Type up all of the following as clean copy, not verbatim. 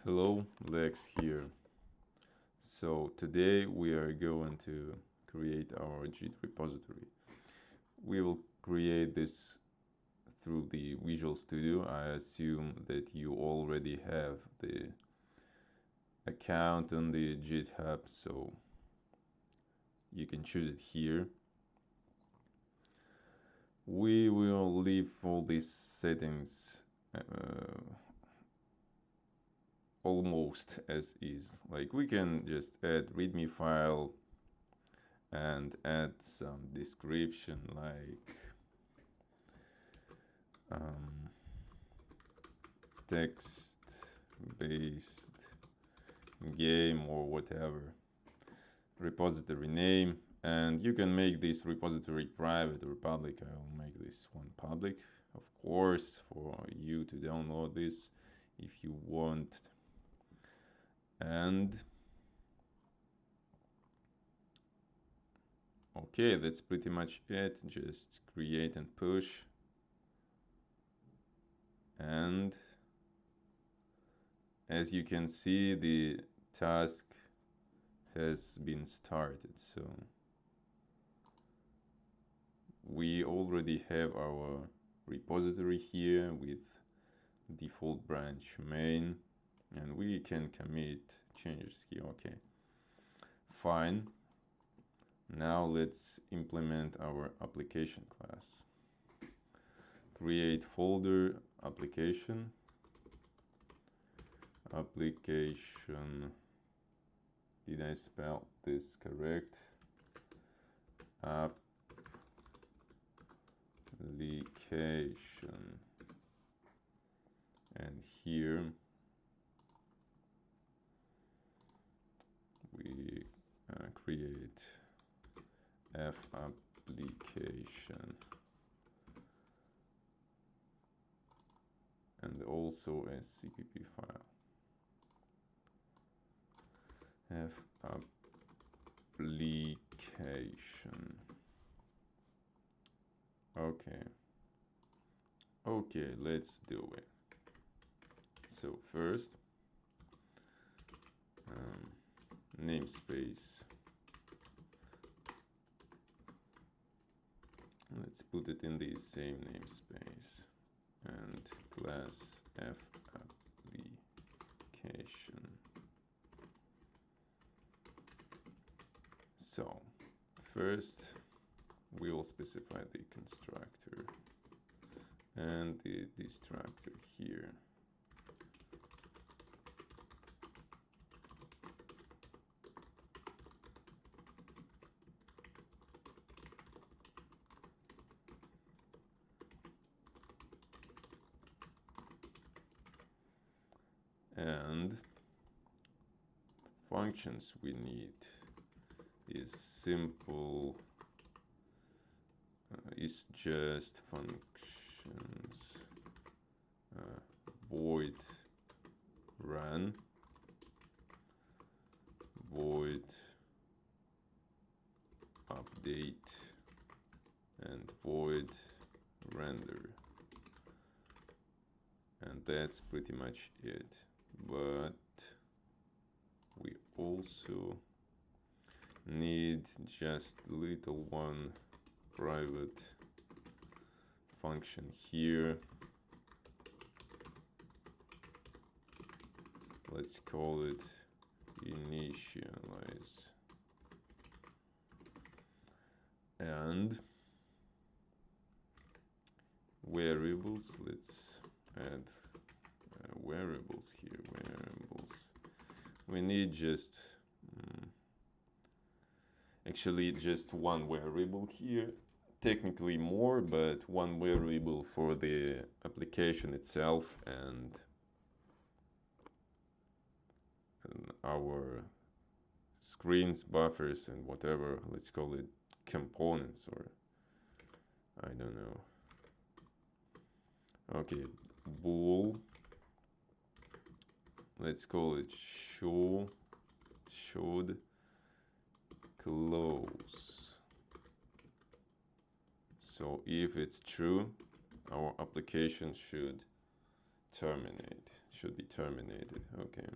Hello, Lex here. So today we are going to create our Git repository. We will create this through the Visual Studio. I assume that you already have the account on the GitHub, so you can choose it here. We will leave all these settings almost as is. Like we can just add README file and add some description like text based game or whatever, repository name, and you can make this repository private or public. I will make this one public, of course, for you to download this if you want. And okay, that's pretty much it. Just create and push, and as you can see, the task has been started. So we already have our repository here with default branch main, and we can commit changes here. Okay, fine. Now let's implement our application class. Create folder application. Application. Did I spell this correct? Application. And here we create F application and also a CPP file. F application. Okay, let's do it. So first, namespace. Let's put it in the same namespace, and class F application. So first we will specify the constructor and the destructor here. And functions we need is simple, is just functions void run, void update, and void render, and that's pretty much it. But we also need just little one private function here. Let's call it initialize, and variables. Let's add variables here. Variables. We need just actually just one variable here. Technically more, but one variable for the application itself and our screens, buffers, and whatever. Let's call it components, or I don't know. Okay, bool. Let's call it should close. So if it's true, our application should terminate. should be terminated. Okay,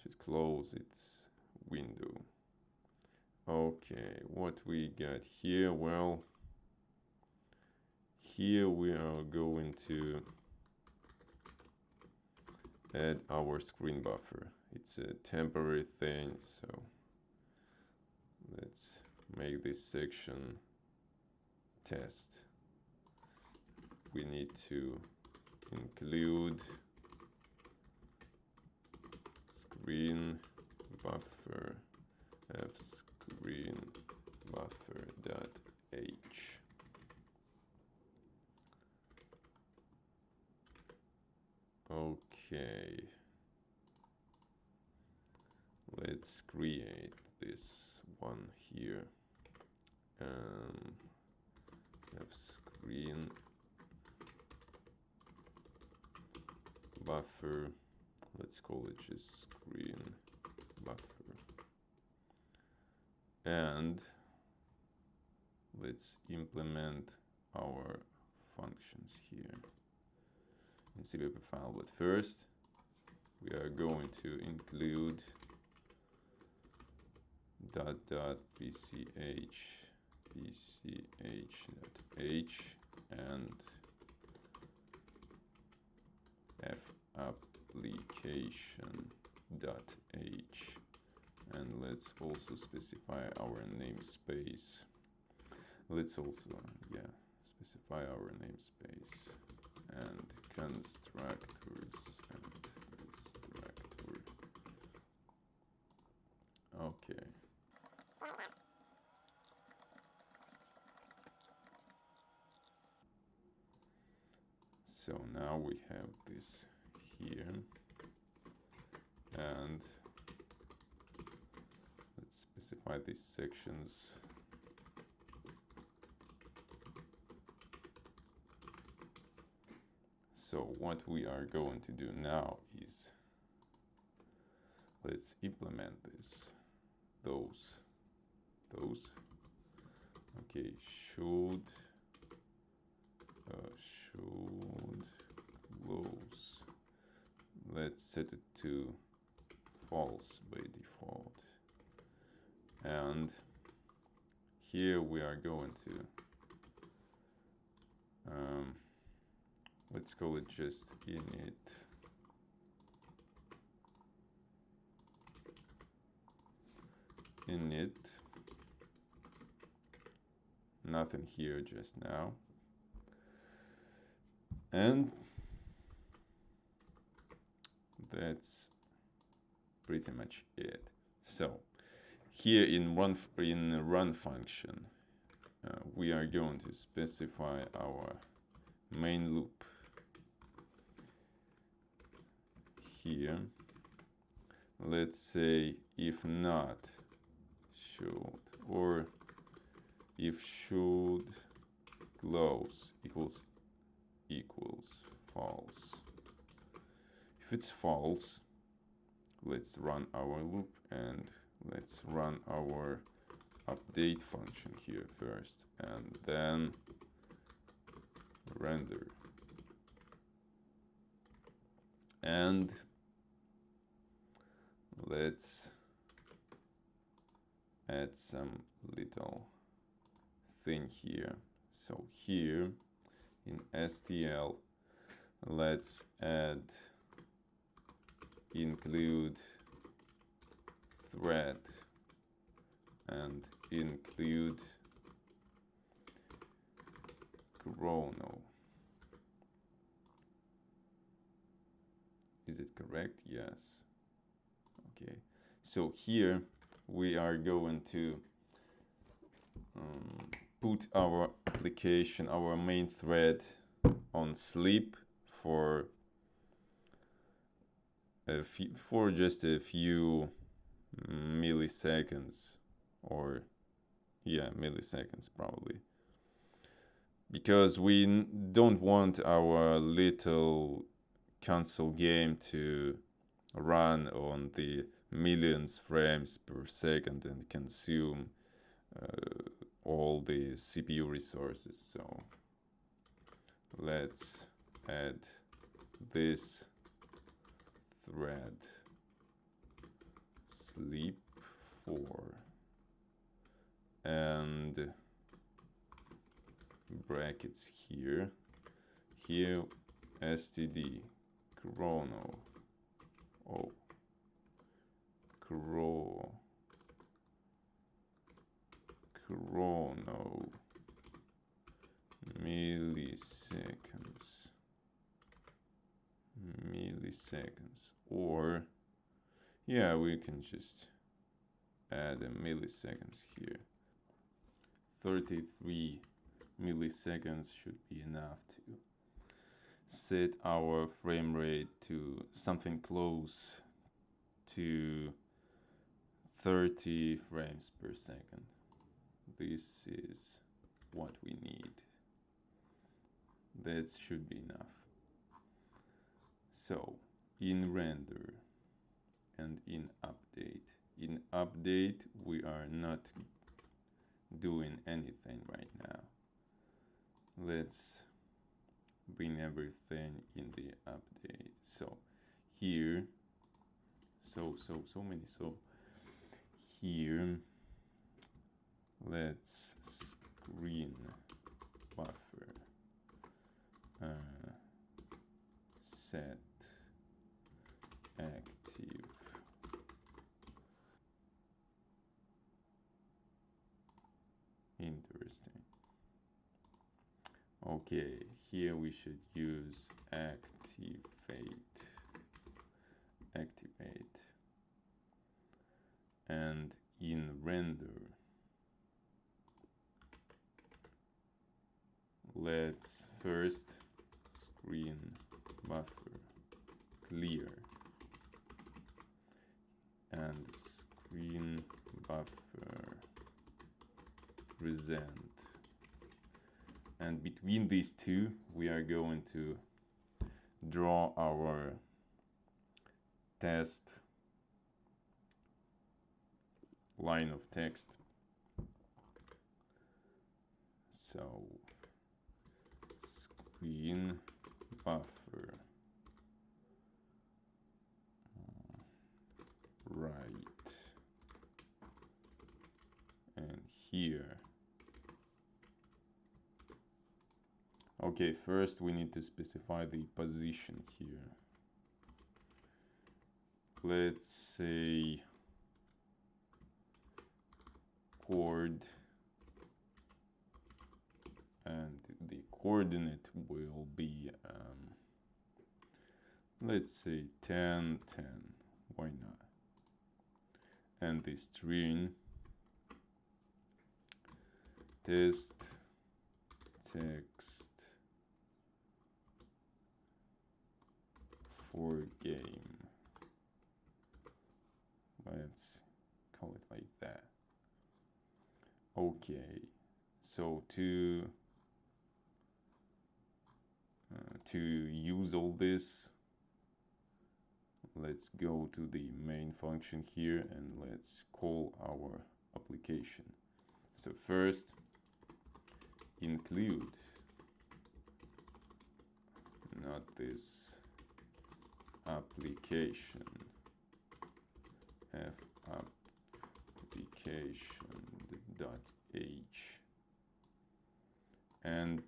should close its window. Okay, what we got here? Well, here we are going to add our screen buffer. It's a temporary thing, so let's make this section test. We need to include screen buffer f screen buffer dot h. Okay, let's create this one here. F screen buffer, let's call it just screen buffer, and let's implement our functions here in CPP file. But first we are going to include .pch pch.h and fapplication.h, and let's also specify our namespace. Let's also specify our namespace and constructors and destructor. Okay. So now we have this here, and let's specify these sections. So what we are going to do now is let's implement those. Okay, should close. Let's set it to false by default, and here we are going to let's call it just init nothing here just now, and that's pretty much it. So here in run function, we are going to specify our main loop here. Let's say if not should, or if should close equals false. If it's false, let's run our loop, and let's run our update function here first, and then render. And let's add some little thing here. So here in STL, let's add include thread and include chrono. Is it correct? Yes. Okay. So here we are going to put our application, our main thread, on sleep for just a few milliseconds, or milliseconds probably, because we don't want our little console game to run on the millions frames per second and consume all the CPU resources. So let's add this thread sleep 4 and brackets here std chrono chrono milliseconds, or yeah, we can just add a milliseconds here. 33 milliseconds should be enough to set our frame rate to something close to 30 frames per second. This is what we need. That should be enough. So in render and in update we are not doing anything right now. Let's bring everything in the update. So here, so here, let's screen buffer set active. Interesting. Okay, here we should use activate, and in render let's first screen buffer clear and screen buffer present, and between these two we are going to draw our test line of text. So screen buffer right, and here. Okay, first we need to specify the position here. Let's say chord, and the coordinate will be let's say 10 10, why not? And the string test text for game, let's call it like that. Okay, so to use all this, let's go to the main function here and let's call our application. So first include, not this, application, application.h, and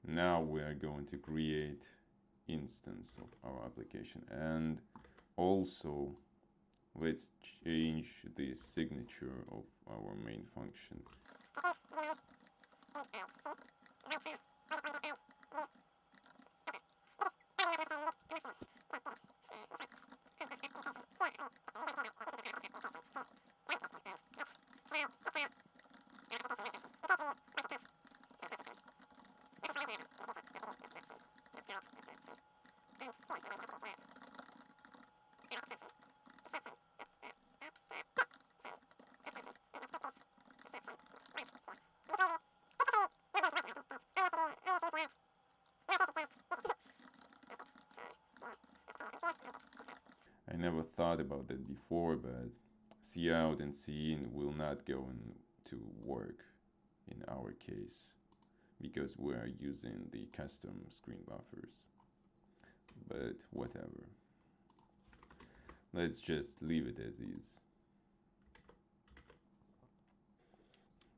now we are going to create instance of our application, and also let's change the signature of our main function. I never thought about that before, but cout and cin will not go into work in our case, because we are using the custom screen buffers, but whatever. Let's just leave it as is.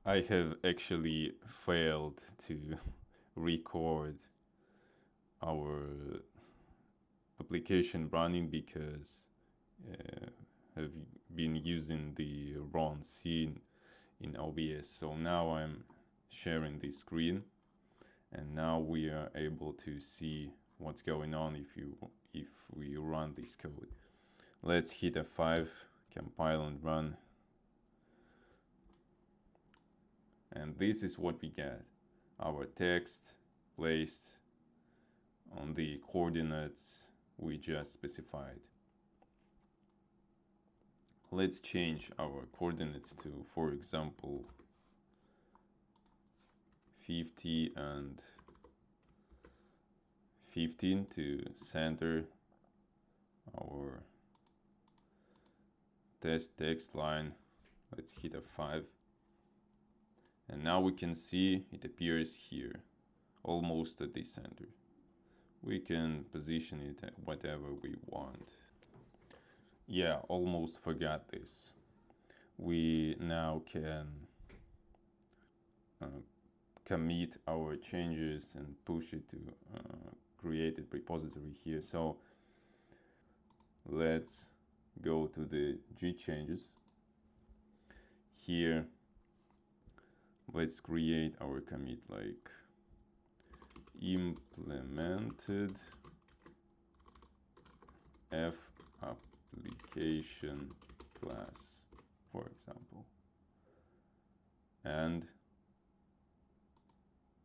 I have actually failed to record our application running because have been using the wrong scene in OBS. So now I'm sharing the screen, and now we are able to see what's going on if we run this code. Let's hit F5, compile and run. And this is what we get. Our text placed on the coordinates we just specified. Let's change our coordinates to, for example, 50 and 15 to center our test text line. Let's hit F5. And now we can see it appears here, almost at the center. We can position it at whatever we want. Yeah, almost forgot this. We now can commit our changes and push it to created repository here. So let's go to the Git changes. Here, let's create our commit like implemented F application class, for example, and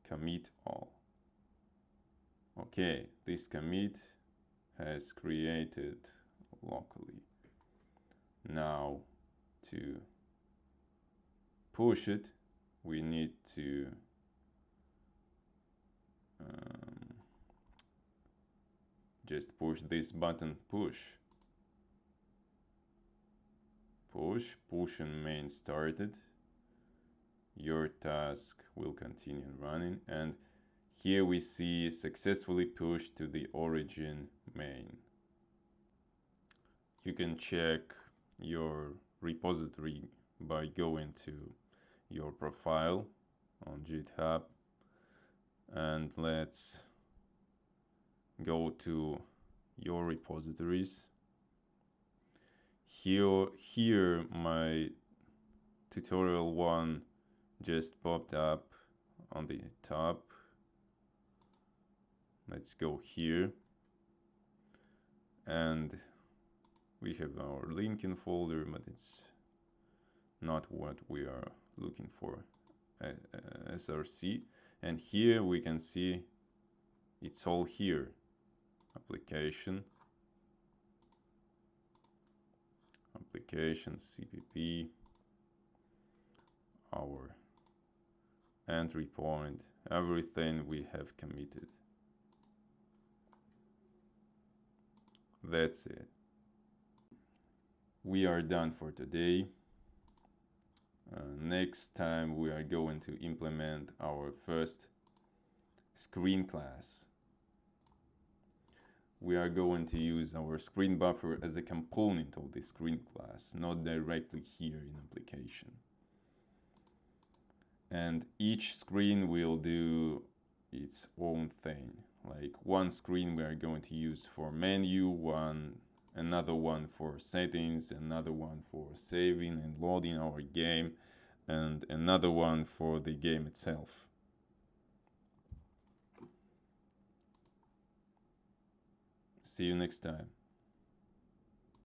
commit all. Okay, this commit has created locally. Now to push it, we need to just push this button, push and main started. Your task will continue running, and here we see successfully pushed to the origin main. You can check your repository by going to your profile on GitHub, and let's go to your repositories. Here my tutorial one just popped up on the top. Let's go here, and we have our Lincoln folder, but it's not what we are looking for, SRC. And here we can see it's all here. Application, CPP, our entry point, everything we have committed. That's it. We are done for today. Next time we are going to implement our first screen class. We are going to use our screen buffer as a component of the screen class, not directly here in application. And each screen will do its own thing. Like one screen we are going to use for menu, another one for settings, another one for saving and loading our game, and another one for the game itself. See you next time.